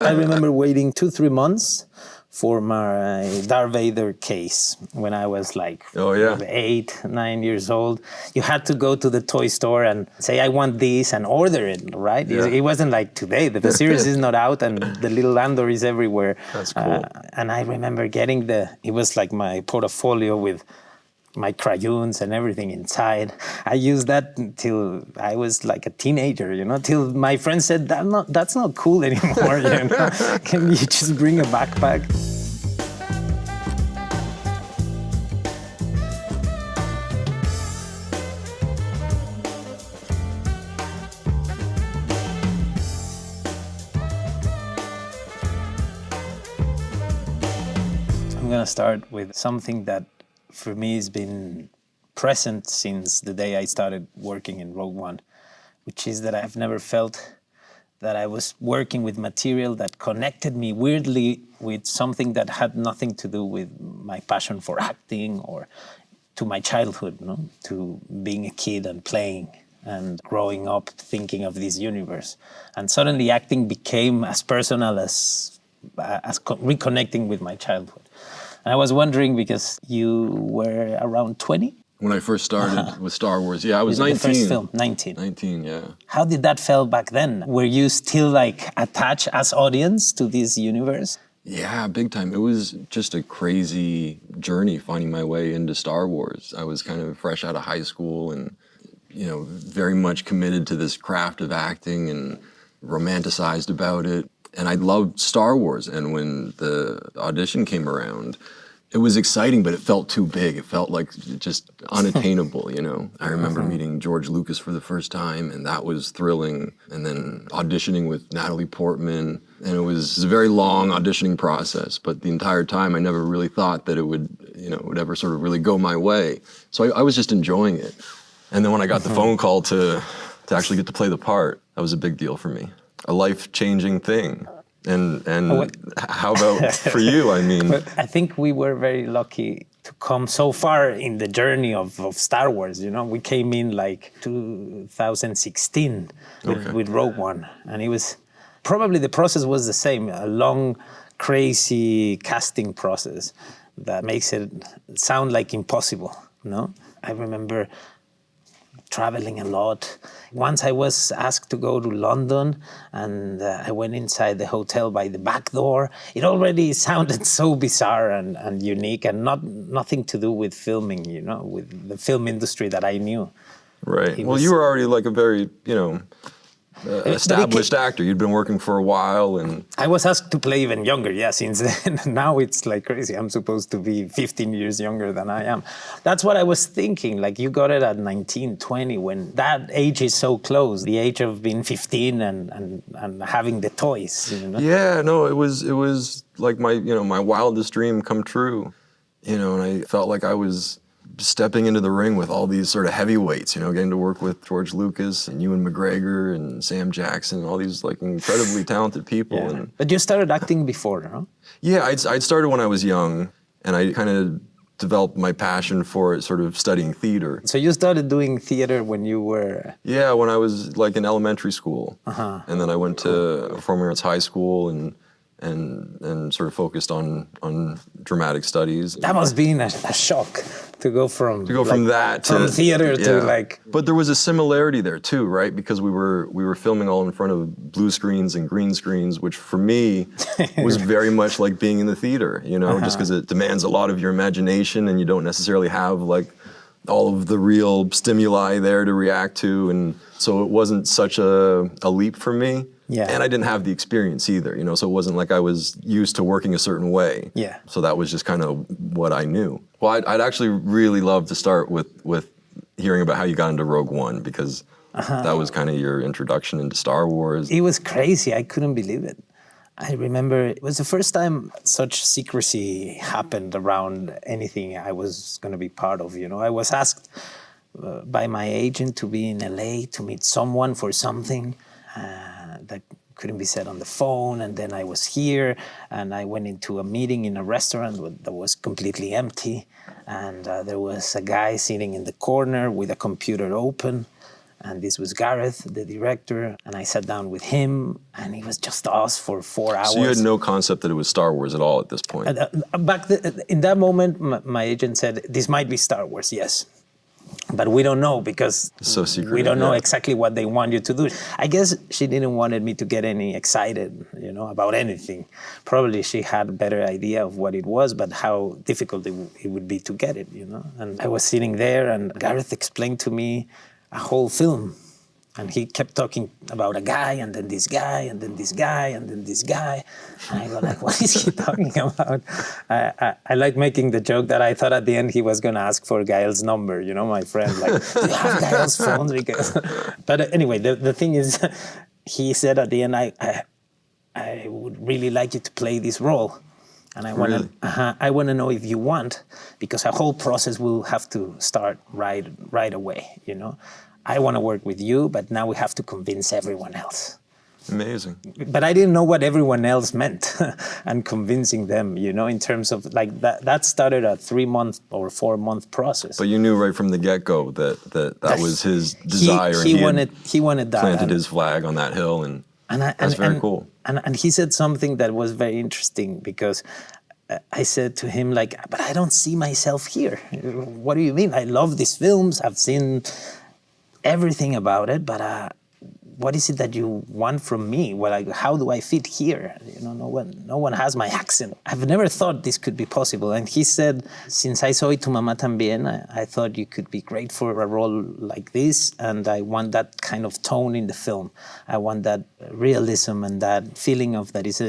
I remember waiting 2-3 months for my Darth Vader case when I was like 8-9 years old. You had to go to the toy store and say, I want this, and order it, right? Yeah. It wasn't like today, that the series is not out and the little Landor is everywhere. That's cool. And I remember getting it was like my portfolio with my crayons and everything inside. I used that until I was like a teenager, till my friend said, that's not cool anymore, Can you just bring a backpack? I'm gonna start with something that for me has been present since the day I started working in Rogue One, which is that I've never felt that I was working with material that connected me weirdly with something that had nothing to do with my passion for acting or to my childhood, to being a kid and playing and growing up thinking of this universe. And suddenly acting became as personal as reconnecting with my childhood. And I was wondering, because you were around 20? When I first started with Star Wars, I was 19. The first film, 19. 19, yeah. How did that feel back then? Were you still like attached as audience to this universe? Yeah, big time. It was just a crazy journey finding my way into Star Wars. I was kind of fresh out of high school and, very much committed to this craft of acting and romanticized about it. And I loved Star Wars, and when the audition came around, it was exciting, but it felt too big. It felt like just unattainable, I remember meeting George Lucas for the first time, and that was thrilling. And then auditioning with Natalie Portman, and it was a very long auditioning process, but the entire time I never really thought that it would, would ever sort of really go my way. So I was just enjoying it. And then when I got the phone call to actually get to play the part, that was a big deal for me. A life-changing thing. And how about for you? I mean, but I think we were very lucky to come so far in the journey of Star Wars. We came in like 2016 with Rogue One, and it was probably the process was the same, a long, crazy casting process that makes it sound like impossible. I remember traveling a lot. Once I was asked to go to London, and I went inside the hotel by the back door. It already sounded so bizarre and unique, and nothing to do with filming, with the film industry that I knew. Right. Well, you were already like a very, established actor. You'd been working for a while, and I was asked to play even younger. Since then, now it's like crazy. I'm supposed to be 15 years younger than I am. That's what I was thinking. Like, you got it at 19, 20, when that age is so close. The age of being 15 and having the toys. Yeah, no, it was like my wildest dream come true. And I felt like I was stepping into the ring with all these sort of heavyweights, getting to work with George Lucas and Ewan McGregor and Sam Jackson, all these like incredibly talented people. Yeah. And but you started acting before, huh? Yeah, I'd started when I was young, and I kind of developed my passion for it, sort of studying theater. So you started doing theater when you were... Yeah, when I was like in elementary school. And then I went to Performing Arts High School and sort of focused on dramatic studies. That must be a shock to go from that to theater to like. But there was a similarity there too, right? Because we were filming all in front of blue screens and green screens, which for me was very much like being in the theater, just because it demands a lot of your imagination, and you don't necessarily have like all of the real stimuli there to react to, and so it wasn't such a leap for me. Yeah. And I didn't have the experience either, so it wasn't like I was used to working a certain way. Yeah. So that was just kind of what I knew. Well, I'd actually really love to start with hearing about how you got into Rogue One, because that was kind of your introduction into Star Wars. It was crazy. I couldn't believe it. I remember it was the first time such secrecy happened around anything I was going to be part of. I was asked by my agent to be in LA to meet someone for something that couldn't be said on the phone. And then I was here, and I went into a meeting in a restaurant that was completely empty. And there was a guy sitting in the corner with a computer open. And this was Gareth, the director, and I sat down with him, and it was just us for 4 hours. So you had no concept that it was Star Wars at all at this point? In that moment, my agent said, this might be Star Wars, yes. But we don't know because it's so secretive, we don't know exactly what they want you to do. I guess she didn't want me to get any excited, about anything. Probably she had a better idea of what it was, but how difficult it would be to get it, And I was sitting there, and Gareth explained to me a whole film. And he kept talking about a guy, and then this guy, and then this guy, and then this guy. And I go like, what is he talking about? I like making the joke that I thought at the end he was going to ask for Gael's number, my friend. Like, do you have Gael's phone? But anyway, the thing is, he said at the end, I would really like you to play this role. And I want to know if you want, because our whole process will have to start right away, I want to work with you, but now we have to convince everyone else. Amazing. But I didn't know what everyone else meant and convincing them, in terms of like that started a 3-month or 4-month process. But you knew right from the get-go that was his desire. He wanted that. Planted his flag on that hill, and that's very cool. And he said something that was very interesting, because I said to him, like, but I don't see myself here. What do you mean? I love these films. I've seen everything about it, but what is it that you want from me? How do I fit here? No one has my accent. I've never thought this could be possible. And he said, since I saw Y Tu Mamá También, I thought you could be great for a role like this, and I want that kind of tone in the film. I want that realism and that feeling of that is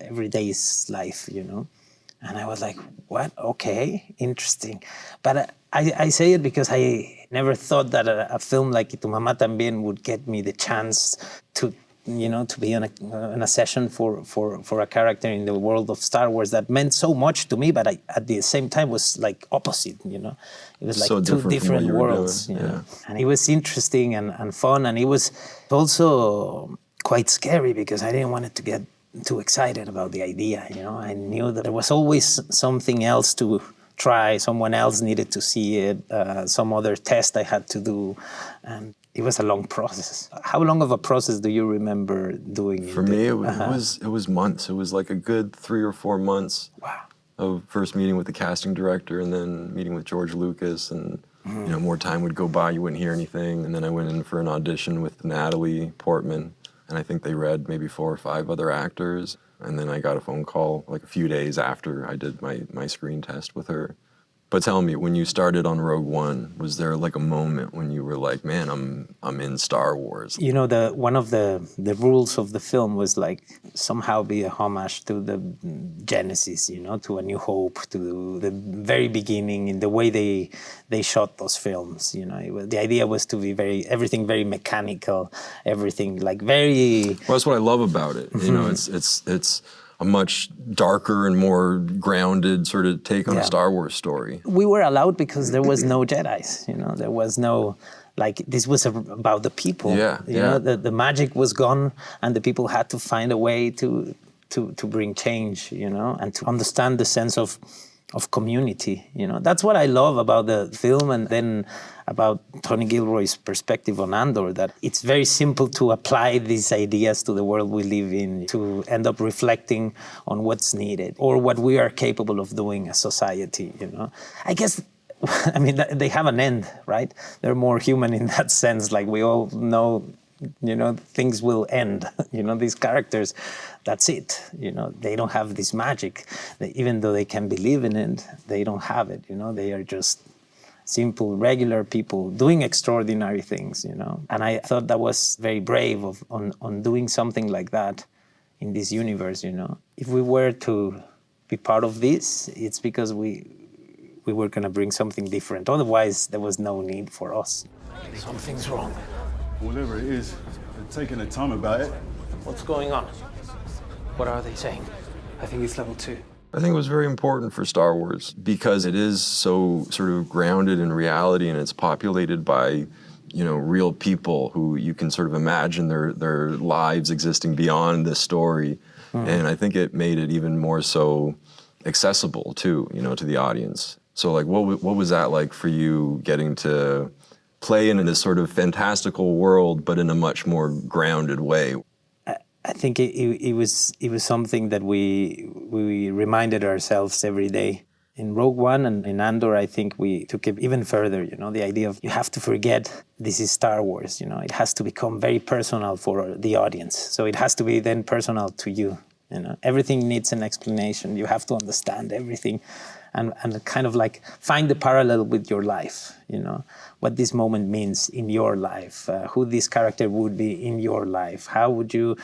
everyday life, And I was like, what? Okay, interesting. But I say it because I never thought that a film like Y Tu Mamá También would get me the chance to be in a session for a character in the world of Star Wars that meant so much to me, but at the same time was like opposite, It was like so two different worlds, Yeah. And it was interesting and fun, and it was also quite scary because I didn't want it to get too excited about the idea, I knew that there was always something else to try, someone else needed to see it, some other test I had to do, and it was a long process. How long of a process do you remember doing it? For me, it was months. It was like a good 3 or 4 months. Wow. Of first meeting with the casting director, and then meeting with George Lucas, and more time would go by, you wouldn't hear anything, and then I went in for an audition with Natalie Portman, and I think they read maybe 4 or 5 other actors. And then I got a phone call like a few days after I did my screen test with her. But tell me, when you started on Rogue One, was there like a moment when you were like, man, I'm in Star Wars? One of the rules of the film was like somehow be a homage to the Genesis, to A New Hope, to the very beginning, in the way they shot those films. The idea was to be everything very mechanical, everything like very. Well, that's what I love about it. It's a much darker and more grounded sort of take on a Star Wars story. We were allowed because there was no Jedis, there was no, this was about the people. The magic was gone, and the people had to find a way to bring change, and to understand the sense of community, That's what I love about the film, and then about Tony Gilroy's perspective on Andor, that it's very simple to apply these ideas to the world we live in, to end up reflecting on what's needed or what we are capable of doing as society, I guess, they have an end, right? They're more human in that sense, like we all know, things will end, these characters, that's it, they don't have this magic. Even though they can believe in it, they don't have it, they are just simple, regular people doing extraordinary things, And I thought that was very brave on doing something like that in this universe, If we were to be part of this, it's because we were going to bring something different. Otherwise, there was no need for us. Something's wrong. Whatever it is, they're taking their time about it. What's going on? What are they saying? I think it's level 2. I think it was very important for Star Wars because it is so sort of grounded in reality, and it's populated by, real people who you can sort of imagine their lives existing beyond this story. And I think it made it even more so accessible too, to the audience. So like, what was that like for you, getting to play in this sort of fantastical world, but in a much more grounded way. I think it was something that we reminded ourselves every day. In Rogue One and in Andor, I think we took it even further, the idea of you have to forget this is Star Wars, it has to become very personal for the audience. So it has to be then personal to you, Everything needs an explanation. You have to understand everything and kind of like find the parallel with your life, what this moment means in your life, who this character would be in your life. How would you,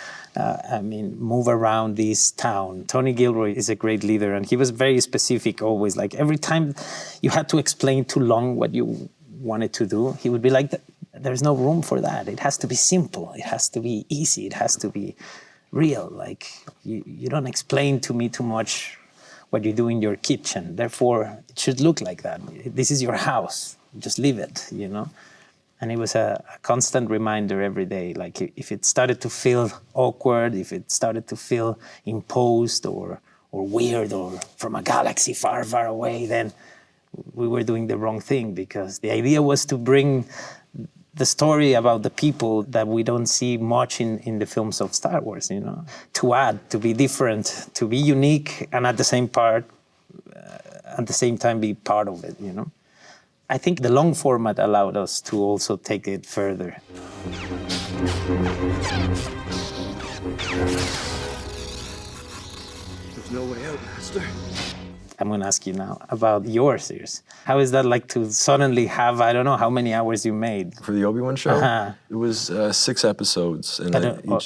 move around this town? Tony Gilroy is a great leader, and he was very specific always. Like every time you had to explain too long what you wanted to do, he would be like, there's no room for that. It has to be simple. It has to be easy. It has to be real. Like you don't explain to me too much what you do in your kitchen. Therefore, it should look like that. This is your house. Just leave it, And it was a constant reminder every day. Like if it started to feel awkward, if it started to feel imposed or weird or from a galaxy far, far away, then we were doing the wrong thing, because the idea was to bring the story about the people that we don't see much in the films of Star Wars, to add, to be different, to be unique, and at the same time be part of it, I think the long format allowed us to also take it further. There's no way out, Master. I'm going to ask you now about your series. How is that like to suddenly have, I don't know how many hours you made? For the Obi-Wan show, It was 6 episodes, and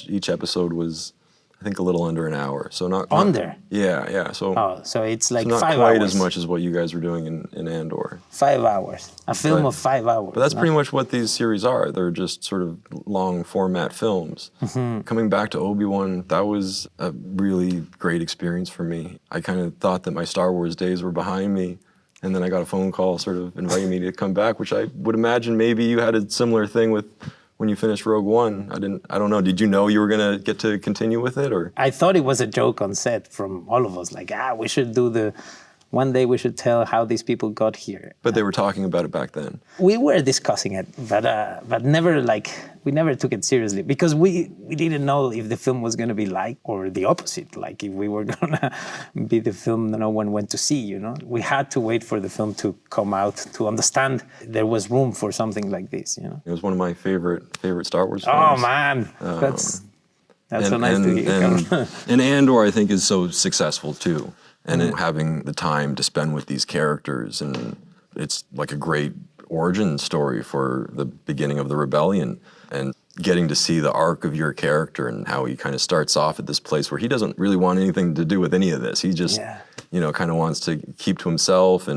each episode was, I think, a little under an hour. So not under? Yeah. So it's like not 5 quite hours. as much as what you guys were doing in Andor. 5 hours. A film of 5 hours. But that's pretty much what these series are. They're just sort of long format films. Mm-hmm. Coming back to Obi-Wan, that was a really great experience for me. I kind of thought that my Star Wars days were behind me. And then I got a phone call sort of inviting me to come back, which I would imagine maybe you had a similar thing with when you finished Rogue One. I don't know, did you know you were going to get to continue with it, or? I thought it was a joke on set from all of us, like, we should do one day we should tell how these people got here. But they were talking about it back then. We were discussing it, but never we never took it seriously, because we didn't know if the film was going to be like, or the opposite, like if we were going to be the film that no one went to see, We had to wait for the film to come out to understand there was room for something like this, It was one of my favorite Star Wars films. Oh, man, that's so nice to hear. And Andor, I think, is so successful, too. And having the time to spend with these characters, and it's like a great origin story for the beginning of the rebellion, and getting to see the arc of your character and how he kind of starts off at this place where he doesn't really want anything to do with any of this. He just, kind of wants to keep to himself,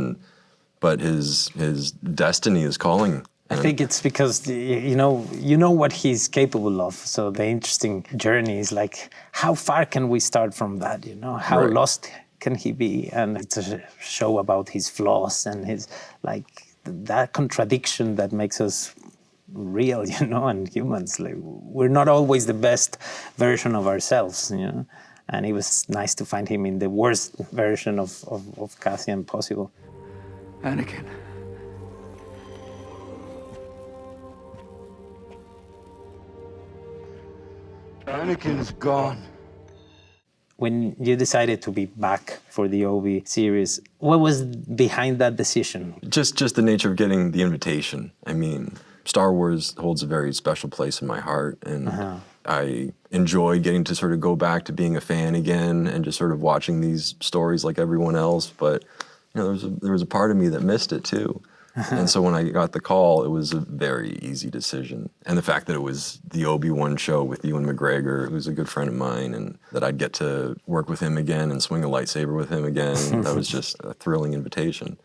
but his destiny is calling. I think it's because, you know what he's capable of. So the interesting journey is like, how far can we start from that, How lost can he be? And it's a show about his flaws and his, that contradiction that makes us real, and humans. Like, we're not always the best version of ourselves, And it was nice to find him in the worst version of Cassian possible. Anakin. Anakin's gone. When you decided to be back for the Obi series, what was behind that decision? Just the nature of getting the invitation. I mean, Star Wars holds a very special place in my heart, and I enjoy getting to sort of go back to being a fan again and just sort of watching these stories like everyone else. But there was a part of me that missed it too. And so when I got the call, it was a very easy decision. And the fact that it was the Obi-Wan show with Ewan McGregor, who's a good friend of mine, and that I'd get to work with him again and swing a lightsaber with him again, that was just a thrilling invitation.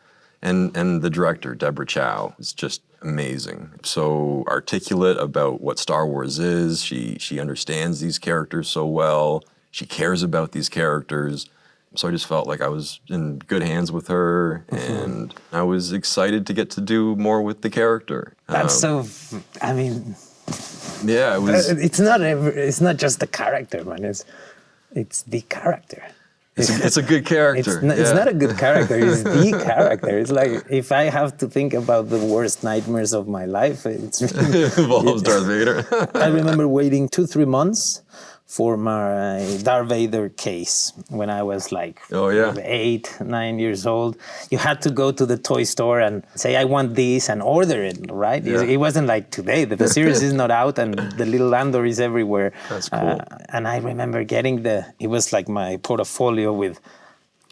And the director, Deborah Chow, is just amazing. So articulate about what Star Wars is. She understands these characters so well. She cares about these characters. So I just felt like I was in good hands with her, and I was excited to get to do more with the character. That's yeah, it was. It's not just the character, man. It's the character. It's a good character. It's not a good character. It's the character. It's like if I have to think about the worst nightmares of my life, it's It involves Darth Vader. I remember waiting 2-3 months for my Darth Vader case when I was like 8-9 years old. You had to go to the toy store and say, I want this, and order it, right? Yeah. It wasn't like today, that the series is not out and the little Andor is everywhere. That's cool. And I remember getting it was like my portfolio with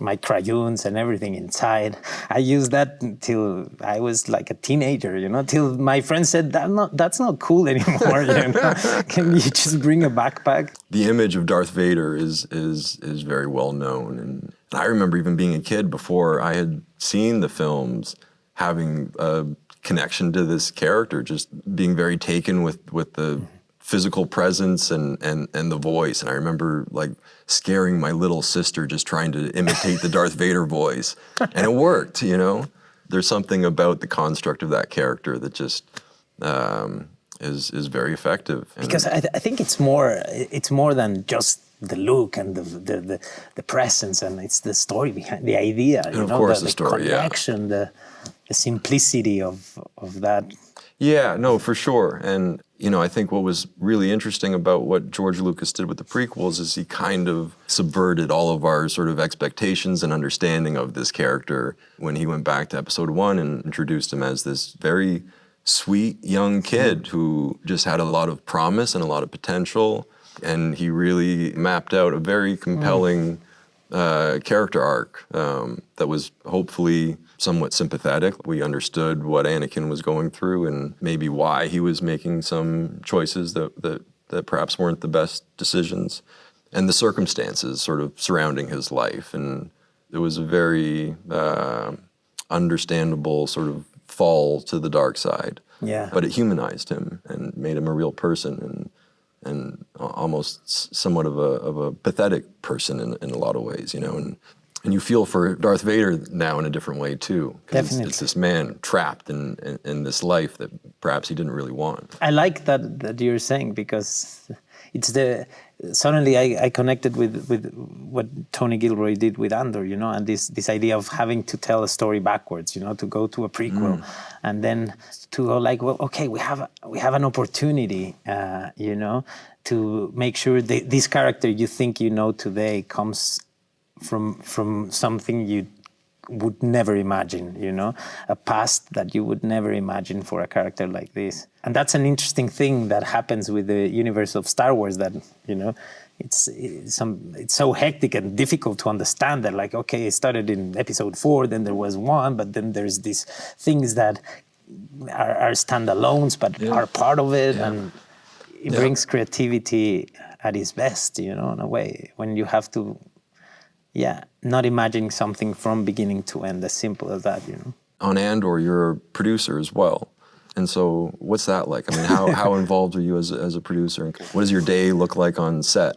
my crayons and everything inside. I used that until I was like a teenager, till my friend said, that's not cool anymore, Can you just bring a backpack? The image of Darth Vader is very well known. And I remember even being a kid before I had seen the films, having a connection to this character, just being very taken with the physical presence and the voice. And I remember like scaring my little sister just trying to imitate the Darth Vader voice. And it worked, There's something about the construct of that character that just is very effective. Because I think it's more than just the look and the presence, and it's the story behind the idea, and of course the story, connection, the simplicity of that. Yeah, no, for sure. And, I think what was really interesting about what George Lucas did with the prequels is he kind of subverted all of our sort of expectations and understanding of this character when he went back to episode 1 and introduced him as this very sweet young kid who just had a lot of promise and a lot of potential. And he really mapped out a very compelling character arc that was hopefully somewhat sympathetic. We understood what Anakin was going through and maybe why he was making some choices that perhaps weren't the best decisions, and the circumstances sort of surrounding his life. And it was a very understandable sort of fall to the dark side. Yeah. But it humanized him and made him a real person and almost somewhat of a pathetic person in a lot of ways, And you feel for Darth Vader now in a different way too. Definitely. It's this man trapped in this life that perhaps he didn't really want. I like that you're saying, because it's suddenly I connected with what Tony Gilroy did with Andor, and this idea of having to tell a story backwards, to go to a prequel and then to go like, well, okay, we have an opportunity, to make sure that this character you think today comes from something you would never imagine, a past that you would never imagine for a character like this. And that's an interesting thing that happens with the universe of Star Wars, that, it's so hectic and difficult to understand that, like, okay, it started in episode 4, then there was 1, but then there's these things that are standalones, but are part of it. Yeah. And it brings creativity at its best, in a way, when you have to, not imagining something from beginning to end, as simple as that, On Andor, you're a producer as well. And so what's that like? I mean, how involved are you as a producer? What does your day look like on set?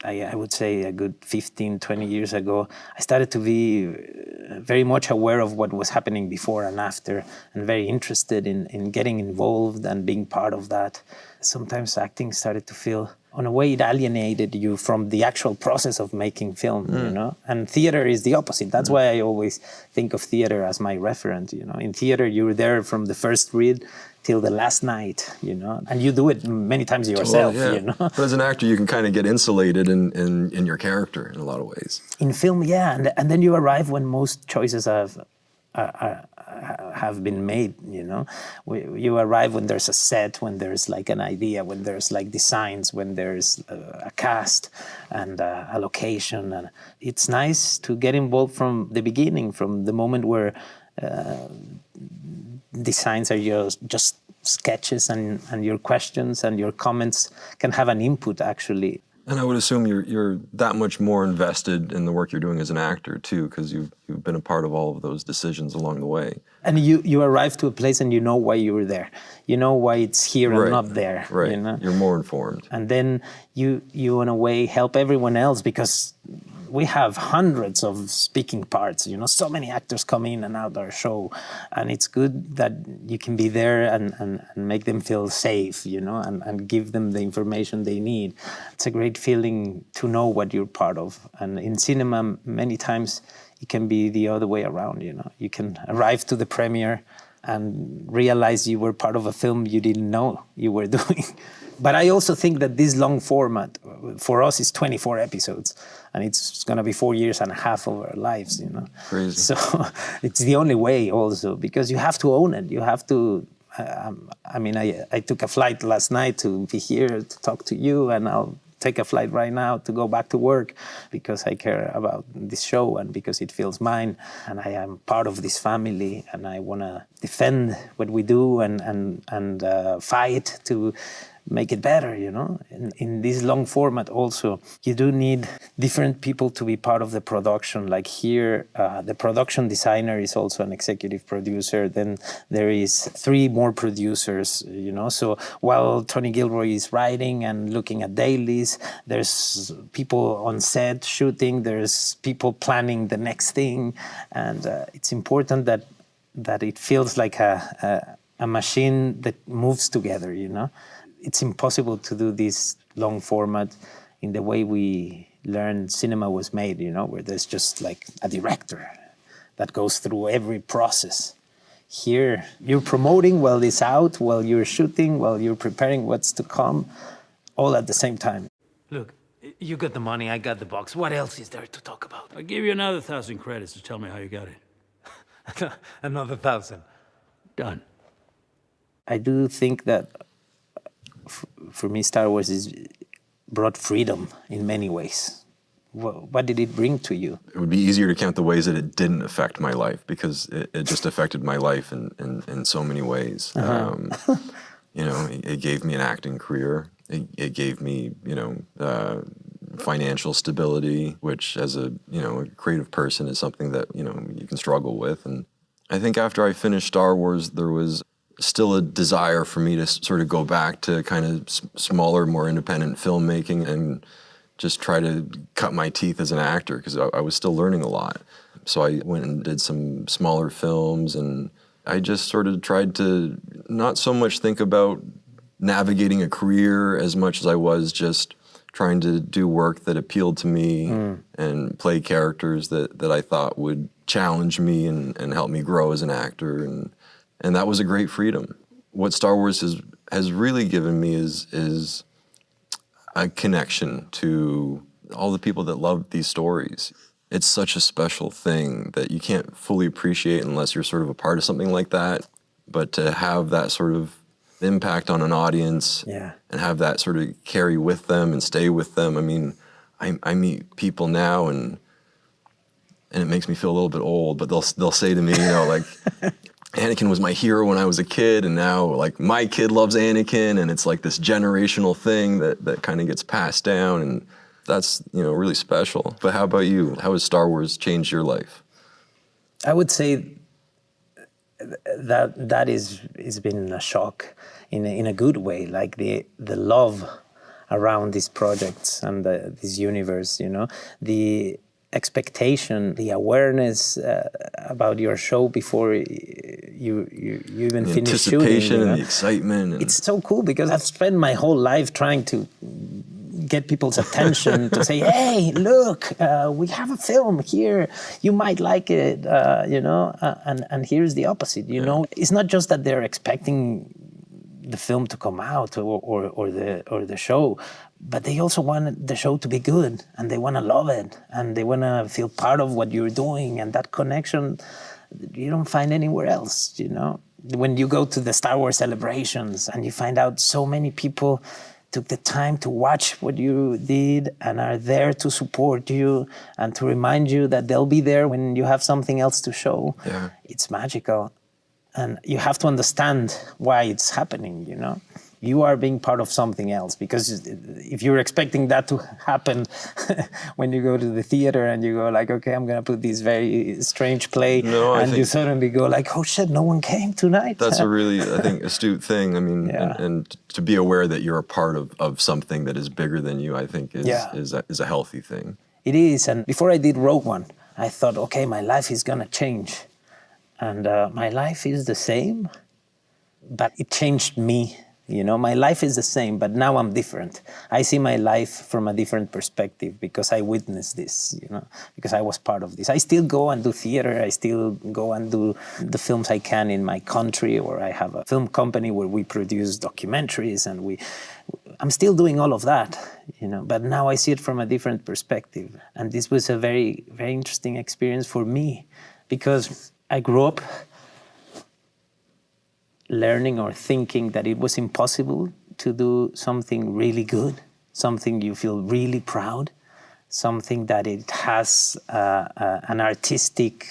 I would say a good 15, 20 years ago, I started to be very much aware of what was happening before and after, and very interested in getting involved and being part of that. Sometimes acting started to feel, in a way, it alienated you from the actual process of making film, And theater is the opposite. That's why I always think of theater as my reference, In theater, you're there from the first read till the last night, and you do it many times yourself, But as an actor, you can kind of get insulated in your character in a lot of ways. In film, and then you arrive when most choices have been made, You arrive when there's a set, when there's like an idea, when there's like designs, when there's a cast and a location. And it's nice to get involved from the beginning, from the moment where designs are just sketches, and your questions and your comments can have an input, actually. And I would assume you're that much more invested in the work you're doing as an actor too, because you've been a part of all of those decisions along the way. And you arrive to a place and you know why you were there. You know why it's here and not there. Right. You're more informed. And then you in a way help everyone else, because we have hundreds of speaking parts, so many actors come in and out our show, and it's good that you can be there and make them feel safe, and give them the information they need. It's a great feeling to know what you're part of. And in cinema, many times it can be the other way around, You can arrive to the premiere and realize you were part of a film you didn't know you were doing. But I also think that this long format, for us, is 24 episodes, and it's going to be 4.5 years of our lives, Crazy. So it's the only way also, because you have to own it. You have to, I took a flight last night to be here to talk to you, and I'll take a flight right now to go back to work because I care about this show and because it feels mine, and I am part of this family, and I want to defend what we do and fight to make it better, In this long format also, you do need different people to be part of the production. Like here, the production designer is also an executive producer. Then there is 3 more producers, So while Tony Gilroy is writing and looking at dailies, there's people on set shooting, there's people planning the next thing. And it's important that it feels like a machine that moves together, It's impossible to do this long format in the way we learned cinema was made, where there's just like a director that goes through every process. Here, you're promoting while it's out, while you're shooting, while you're preparing what's to come, all at the same time. Look, you got the money, I got the box. What else is there to talk about? I'll give you another 1,000 credits to tell me how you got it. Another 1,000. Done. I do think that for me, Star Wars brought freedom in many ways. What did it bring to you? It would be easier to count the ways that it didn't affect my life, because it just affected my life in so many ways. It gave me an acting career. It gave me, financial stability, which as a creative person is something that, you can struggle with. And I think after I finished Star Wars, there was still a desire for me to sort of go back to kind of smaller, more independent filmmaking and just try to cut my teeth as an actor, because I was still learning a lot. So I went and did some smaller films, and I just sort of tried to not so much think about navigating a career as much as I was just trying to do work that appealed to me and play characters that I thought would challenge me and help me grow as an actor. And that was a great freedom. What Star Wars has really given me is a connection to all the people that love these stories. It's such a special thing that you can't fully appreciate unless you're sort of a part of something like that. But to have that sort of impact on an audience and have that sort of carry with them and stay with them. I mean, I meet people now and it makes me feel a little bit old, but they'll say to me, like, Anakin was my hero when I was a kid, and now like my kid loves Anakin, and it's like this generational thing that kind of gets passed down, and that's really special. But how about you? How has Star Wars changed your life? I would say that has been a shock in a good way, like the love around these projects and this universe, the expectation, the awareness about your show before you even the finish shooting. The anticipation and the excitement. It's so cool because I've spent my whole life trying to get people's attention to say, hey, look, we have a film here. You might like it, and here's the opposite, It's not just that they're expecting the film to come out or the show, but they also want the show to be good, and they want to love it, and they want to feel part of what you're doing, and that connection you don't find anywhere else, When you go to the Star Wars celebrations and you find out so many people took the time to watch what you did and are there to support you and to remind you that they'll be there when you have something else to show. Yeah. It's magical. And you have to understand why it's happening, You are being part of something else, because if you're expecting that to happen when you go to the theater and you go like, okay, I'm going to put this very strange play, you suddenly go like, oh shit, no one came tonight. That's a really, I think, astute thing. I mean, and to be aware that you're a part of something that is bigger than you, I think is a healthy thing. It is. And before I did Rogue One, I thought, okay, my life is going to change. And my life is the same, but it changed me. You know, my life is the same, but now I'm different. I see my life from a different perspective because I witnessed this, you know, because I was part of this. I still go and do theater. I still go and do the films I can in my country, or I have a film company where we produce documentaries, and I'm still doing all of that, you know, but now I see it from a different perspective. And this was a very, very interesting experience for me because I grew up learning or thinking that it was impossible to do something really good, something you feel really proud, something that it has an artistic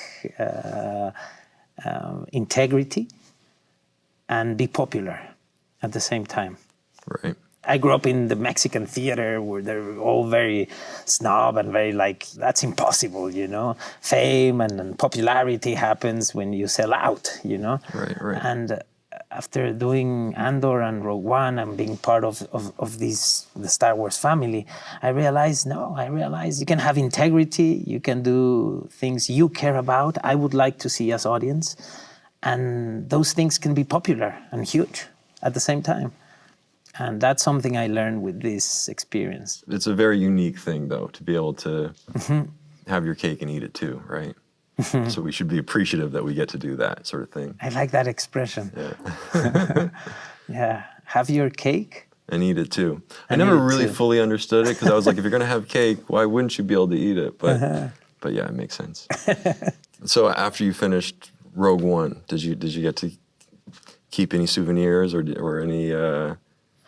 integrity, and be popular at the same time. Right. I grew up in the Mexican theater where they're all very snob and very like, that's impossible, you know. Fame and popularity happens when you sell out, you know. Right. And after doing Andor and Rogue One and being part of the Star Wars family, I realized you can have integrity, you can do things you care about, I would like to see as audience, and those things can be popular and huge at the same time. And that's something I learned with this experience. It's a very unique thing, though, to be able to have your cake and eat it too, right? So we should be appreciative that we get to do that sort of thing. I like that expression. Yeah. Yeah. Have your cake? And eat it too. I And never eat it really too. fully understood it because I was like, if you're going to have cake, why wouldn't you be able to eat it? But yeah, it makes sense. So after you finished Rogue One, did you get to keep any souvenirs or any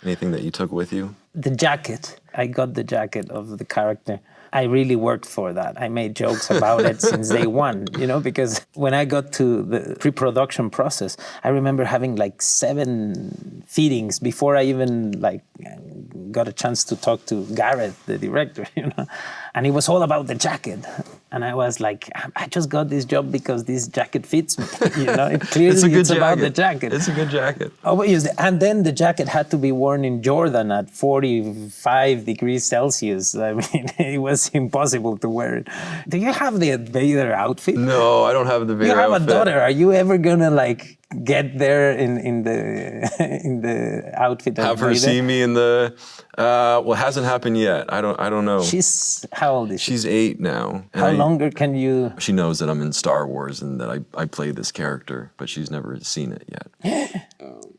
anything that you took with you? The jacket. I got the jacket of the character. I really worked for that. I made jokes about it since day one, you know, because when I got to the pre-production process, I remember having like 7 feedings before I even like got a chance to talk to Gareth, the director, you know, and it was all about the jacket. And I was like, I just got this job because this jacket fits me, you know, it clearly it's about the jacket. It's a good jacket. Obviously. And then the jacket had to be worn in Jordan at 45 degrees Celsius. I mean, it was impossible to wear it. Do you have the Vader outfit? No, I don't have the Vader You have outfit. a daughter. Are you ever gonna like get there in the outfit? Have of her Vader? see me in the well, it hasn't happened yet. I don't know. She's how old is she? She's 8 now. and How longer can you? She knows that I'm in Star Wars and that I play this character, but she's never seen it yet.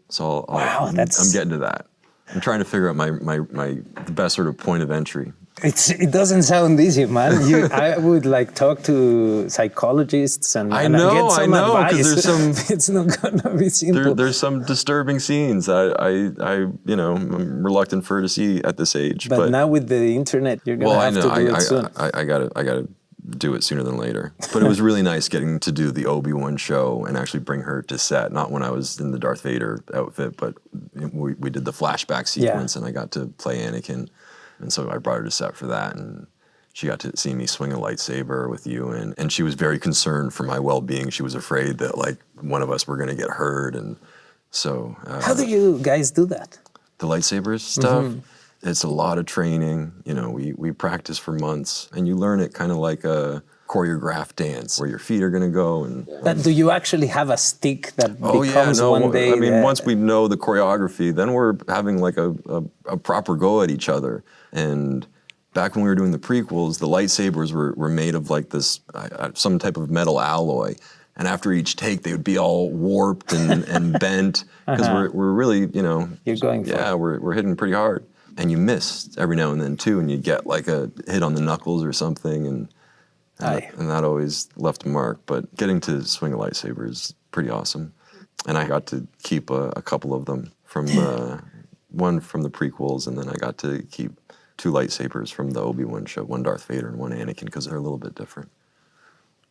So Wow, I'm that's- getting to that. I'm trying to figure out the best sort of point of entry. It doesn't sound easy, man. I would like talk to psychologists and I and know, get some I know, 'cause advice. there's some- It's not gonna be simple. There's some disturbing scenes I'm reluctant for her to see at this age. but now with the internet, you're gonna well, I have know to do it soon. I gotta do it sooner than later. But it was really nice getting to do the Obi-Wan show and actually bring her to set. Not when I was in the Darth Vader outfit, but we did the flashback sequence and I got to play Anakin. And so I brought her to set for that, and she got to see me swing a lightsaber with you, and she was very concerned for my well-being. She was afraid that like one of us were going to get hurt, and so How do you guys do that? the lightsabers stuff. It's a lot of training. You know, we practice for months, and you learn it kind of like a choreographed dance where your feet are going to go. And But do you actually have a stick that becomes one day? I mean, once we know the choreography, then we're having like a proper go at each other. And back when we were doing the prequels, the lightsabers were made of like this, some type of metal alloy. And after each take, they would be all warped and bent because we're really, you know, You're going for it. we're hitting pretty hard. And you miss every now and then too, and you get like a hit on the knuckles or something, and that always left a mark. But getting to swing a lightsaber is pretty awesome. And I got to keep a couple of them from one from the prequels, and then I got to keep 2 lightsabers from the Obi-Wan show, one Darth Vader and one Anakin, because they're a little bit different.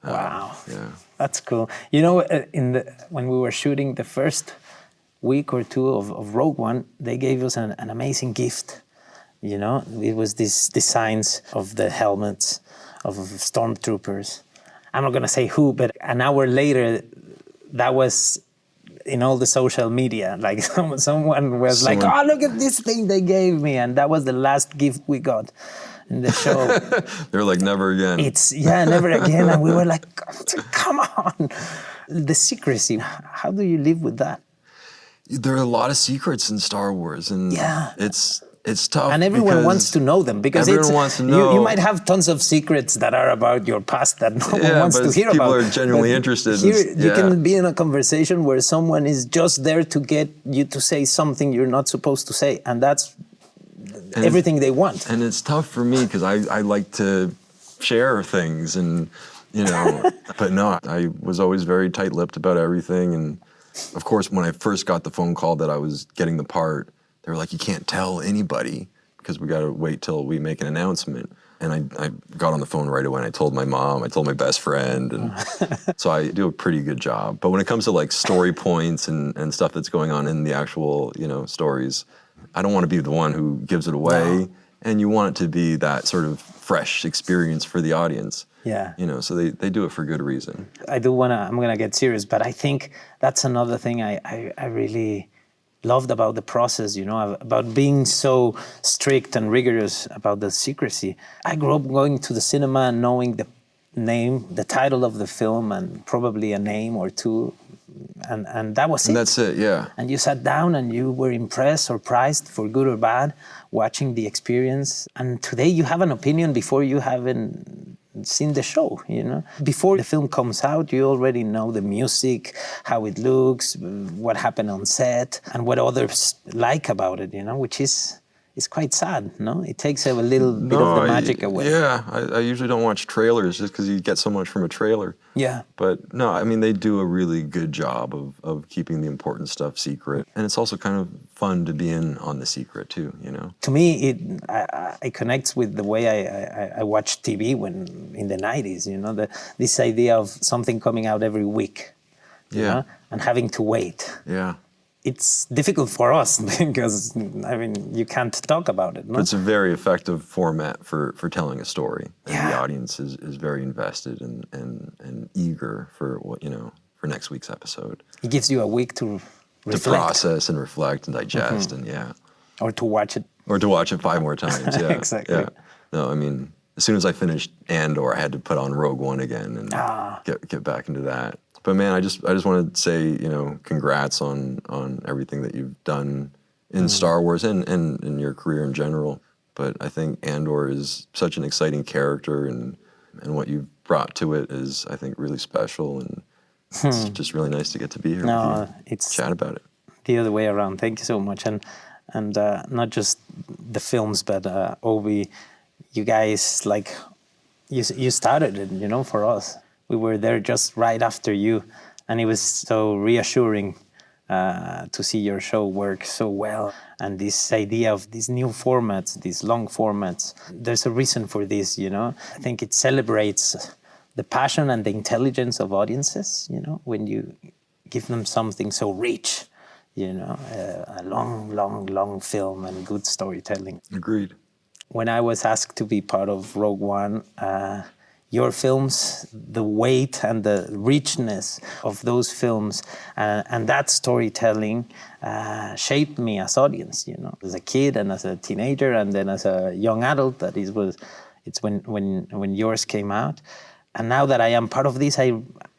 Wow, Yeah. that's cool. You know, when we were shooting the first week or 2 of Rogue One, they gave us an amazing gift. You know, it was these designs of the helmets of stormtroopers. I'm not gonna say who, but an hour later, that was in all the social media. Like someone was like, "Oh, look at this thing they gave me," and that was the last gift we got. in the show. They're like, never again. Never again. And we were like, come on. The secrecy, how do you live with that? There are a lot of secrets in Star Wars, and it's tough. And everyone wants to know them because everyone wants to know. You might have tons of secrets that are about your past that no one wants to hear people about. People are genuinely interested. You can be in a conversation where someone is just there to get you to say something you're not supposed to say, and that's everything they want. And it's tough for me because I like to share things, and but no, I was always very tight-lipped about everything. And of course, when I first got the phone call that I was getting the part, they were like, you can't tell anybody because we got to wait till we make an announcement. And I got on the phone right away and I told my mom, I told my best friend. And so I do a pretty good job. But when it comes to like story points and stuff that's going on in the actual, stories, I don't want to be the one who gives it away. No. And you want it to be that sort of fresh experience for the audience. Yeah. So they do it for good reason. I'm going to get serious, but I think that's another thing I really loved about the process, about being so strict and rigorous about the secrecy. I grew up going to the cinema and knowing the name, the title of the film, and probably a name or two, and that was it. And that's it, yeah. And you sat down and you were impressed, surprised, for good or bad, watching the experience. And today you have an opinion before you haven't seen the show, Before the film comes out, you already know the music, how it looks, what happened on set, and what others like about it, which is quite sad, no? It takes a little bit of the magic away. Yeah, I usually don't watch trailers just because you get so much from a trailer. Yeah. But no, I mean, they do a really good job of keeping the important stuff secret. And it's also kind of fun to be in on the secret too, To me, it connects with the way I watched TV when in the 90s, this idea of something coming out every week, you know, and having to wait. Yeah. It's difficult for us because, you can't talk about it, no? But it's a very effective format for telling a story. And the audience is very invested and eager for for next week's episode. It gives you a week to reflect. To process and reflect and digest and Or to watch it. Or to watch it 5 more times, yeah. Exactly. Yeah. No, as soon as I finished Andor, I had to put on Rogue One again and get back into that. But man, I just want to say, congrats on everything that you've done in Star Wars and in your career in general. But I think Andor is such an exciting character, and what you've brought to it is, I think, really special. And it's just really nice to get to be here with you, it's chat about it. The other way around. Thank you so much. And not just the films, but Obi, you guys, you started it, for us. We were there just right after you, and it was so reassuring to see your show work so well. And this idea of these new formats, these long formats, there's a reason for this, I think it celebrates the passion and the intelligence of audiences, when you give them something so rich, a long film and good storytelling. Agreed. When I was asked to be part of Rogue One, your films, the weight and the richness of those films and that storytelling shaped me as audience, as a kid and as a teenager and then as a young adult. It's when yours came out. And now that I am part of this, I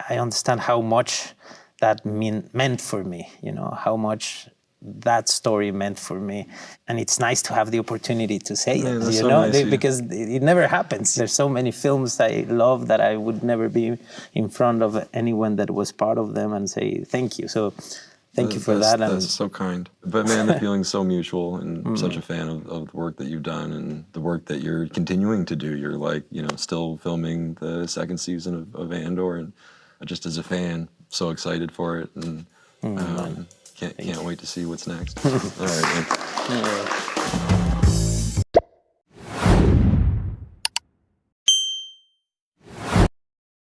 understand how much that meant for me, how much that story meant for me. And it's nice to have the opportunity to say it, nice, because it never happens. There's so many films I love that I would never be in front of anyone that was part of them and say thank you. So thank you for that. That's so kind. But man, the feeling's so mutual, and I'm such a fan of the work that you've done and the work that you're continuing to do. You're still filming the 2nd season of Andor, and just as a fan, so excited for it. And can't wait to see what's next. All right, man.